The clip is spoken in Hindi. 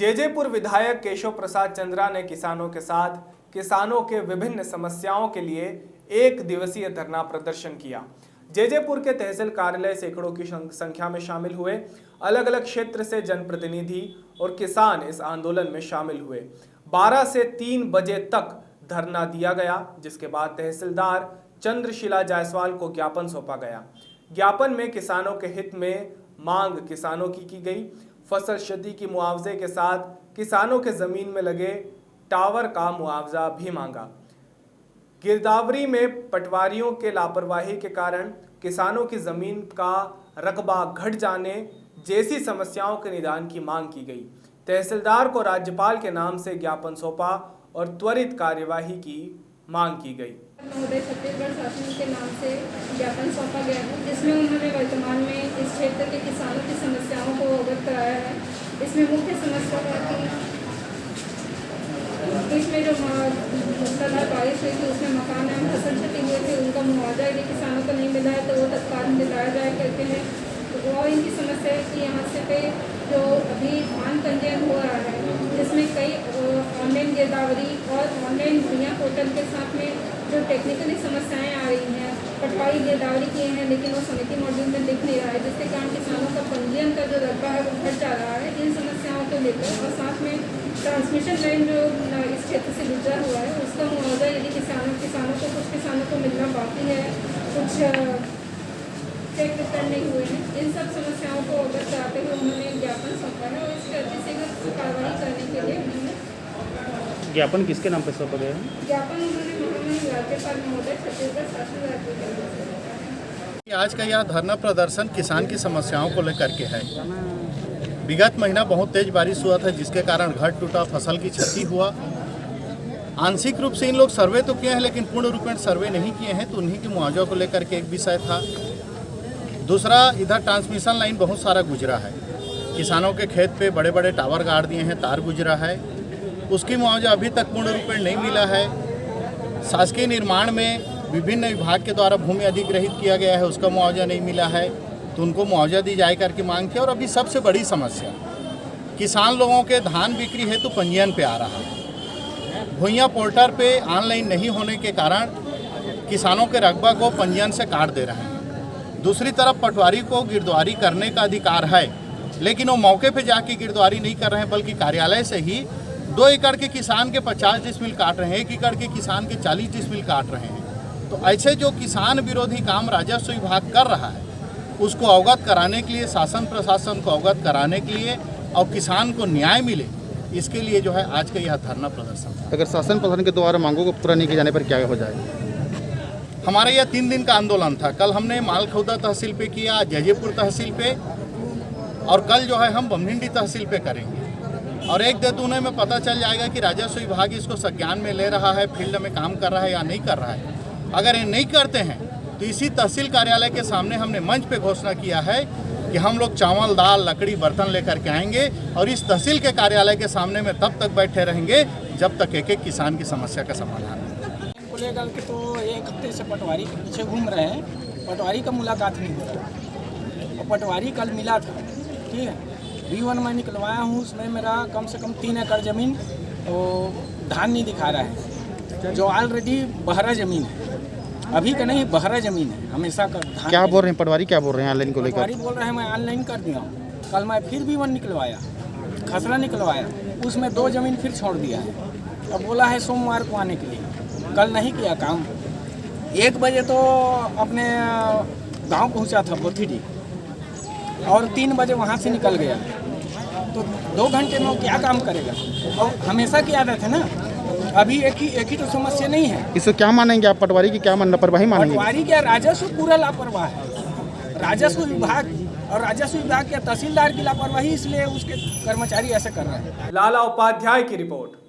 जेजेपुर विधायक केशव प्रसाद चंद्रा ने किसानों के साथ किसानों के विभिन्न समस्याओं के लिए एक दिवसीय धरना प्रदर्शन किया। जेजेपुर के तहसील कार्यालय सैकड़ों की संख्या में शामिल हुए। अलग अलग क्षेत्र से जनप्रतिनिधि और किसान इस आंदोलन में शामिल हुए। 12 से 3 बजे तक धरना दिया गया, जिसके बाद तहसीलदार चंद्रशिला जायसवाल को ज्ञापन सौंपा गया। ज्ञापन में किसानों के हित में मांग किसानों की गई। फसल क्षति की मुआवजे के साथ किसानों के जमीन में लगे टावर का मुआवजा भी मांगा। गिरदावरी में पटवारियों के लापरवाही के कारण किसानों की जमीन का रकबा घट जाने जैसी समस्याओं के निदान की मांग की गई। तहसीलदार को राज्यपाल के नाम से ज्ञापन सौंपा और त्वरित कार्यवाही की मांग की गई। महोदय छत्तीसगढ़ शासन के नाम से ज्ञापन सौंपा गया है, जिसमें उन्होंने वर्तमान में इस क्षेत्र के किसानों की समस्याओं को अवगत कराया है। इसमें मुख्य समस्या है कि इसमें जो मूसलाधार बारिश हुई थी उसमें मकान एवं फसल क्षति हुए थे, उनका मुआवजा यदि किसानों को नहीं मिला है तो वो तत्काल दिलाया जाए करते हैं। तो और इनकी समस्या है कि यहाँ से पे जो अभी धान पंजीयन हो रहा है, जिसमें कई ऑनलाइन गिरदावरी और ऑनलाइन भूया पोर्टल के साथ में जो टेक्निकली समस्याएं आ रही हैं। पटवारी गिरदावरी किए हैं लेकिन वो समिति मॉड्यूल में दिख नहीं रहा है, जिसके कारण किसानों का पंजीयन का जो रकबा है वो घट जा रहा है। इन समस्याओं को लेकर और साथ में ट्रांसमिशन लाइन जो इस क्षेत्र से गुजरा हुआ है उसका मुआवजा यदि किसानों को कुछ किसानों को मिलना बाकी है, कुछ चेक वितरण नहीं हुए हैं। इन सब समस्याओं को अवगत कराते हुए उन्होंने ज्ञापन सौंपा है और इसके अतिशीघ्र कार्रवाई करने के लिए उन्होंने ज्ञापन किसके नाम पर सौंपा गया है? ज्ञापन उन्होंने राज्यपाल महोदय छत्तीसगढ़ शासन राज्य के नाम से सौंपा है। आज का यह धरना प्रदर्शन किसान की समस्याओं को लेकर के है। विगत महीना बहुत तेज बारिश हुआ था, जिसके कारण घर टूटा, फसल की क्षति हुआ। आंशिक रूप से इन लोग सर्वे तो किए हैं लेकिन पूर्ण रूप में सर्वे नहीं किए हैं, तो उन्हीं के मुआवजा को लेकर के एक विषय था। दूसरा, इधर ट्रांसमिशन लाइन बहुत सारा गुजरा है, किसानों के खेत पे बड़े बड़े टावर गाड़ दिए हैं, तार गुजरा है, उसकी मुआवजा अभी तक पूर्ण रूप में नहीं मिला है। शासकीय निर्माण में विभिन्न विभाग के द्वारा भूमि अधिग्रहित किया गया है, उसका मुआवजा नहीं मिला है, तो उनको मुआवजा दी जाए करके मांग थी। और अभी सबसे बड़ी समस्या किसान लोगों के धान बिक्री हेतु पंजीयन पे आ रहा है। भूया पोर्टल पे ऑनलाइन नहीं होने के कारण किसानों के रकबा को पंजीयन से काट दे रहे हैं। दूसरी तरफ पटवारी को गिरदावरी करने का अधिकार है, लेकिन वो मौके पे जाके गिरदावरी नहीं कर रहे हैं, बल्कि कार्यालय से ही 2 एकड़ के किसान के 50 डिसमिल काट रहे हैं, 1 एकड़ के किसान के 40 डिसमिल काट रहे हैं। तो ऐसे जो किसान विरोधी काम राजस्व विभाग कर रहा है, उसको अवगत कराने के लिए, शासन प्रशासन को अवगत कराने के लिए और किसान को न्याय मिले, इसके लिए जो है आज का यह धरना प्रदर्शन। अगर शासन प्रशासन के द्वारा मांगों को पूरा नहीं किए जाने पर क्या हो जाएगा? हमारा यह 3 दिन का आंदोलन था। कल हमने मालखौदा तहसील पे किया, जेजेपुर तहसील पे, और कल जो है हम बमहिंडी तहसील पे करेंगे। और 1-2 में पता चल जाएगा कि राजस्व विभाग इसको संज्ञान में ले रहा है, फील्ड में काम कर रहा है या नहीं कर रहा है। अगर ये नहीं करते हैं तो इसी तहसील कार्यालय के सामने हमने मंच पे घोषणा किया है कि हम लोग चावल, दाल, लकड़ी, बर्तन लेकर के आएंगे और इस तहसील के कार्यालय के सामने में तब तक बैठे रहेंगे जब तक एक किसान की समस्या का समाधान को लेकर के। तो 1 हफ्ते से पटवारी के पीछे घूम रहे हैं, पटवारी का मुलाकात नहीं हो रहा। और पटवारी कल मिला था, ठीक है, V1 मैं निकलवाया हूँ, उसमें मेरा कम से कम 3 एकड़ ज़मीन धान नहीं दिखा रहा है, जो ऑलरेडी बहरा ज़मीन है, अभी का नहीं बहरा ज़मीन है, हमेशा का धान। क्या बोल रहे हैं पटवारी, क्या बोल रहे हैं ऑनलाइन को लेकर? पटवारी बोल रहे हैं मैं ऑनलाइन कर दिया हूँ। कल मैं फिर V1 निकलवाया, खसरा निकलवाया, उसमें 2 ज़मीन फिर छोड़ दिया है। अब बोला है सोमवार को आने के लिए, कल नहीं किया काम। 1 बजे तो अपने गांव पहुंचा था बोथीडी, और 3 बजे वहां से निकल गया, तो 2 घंटे में वो क्या काम करेगा? और हमेशा की आदत है ना, अभी एक ही तो समस्या नहीं है। इसको क्या मानेंगे आप? पटवारी की क्या लापरवाही मानेंगे? पटवारी क्या, राजस्व पूरा लापरवाह है, राजस्व विभाग और राजस्व विभाग के तहसीलदार की लापरवाही, इसलिए उसके कर्मचारी ऐसे कर रहे हैं। लाला उपाध्याय की रिपोर्ट।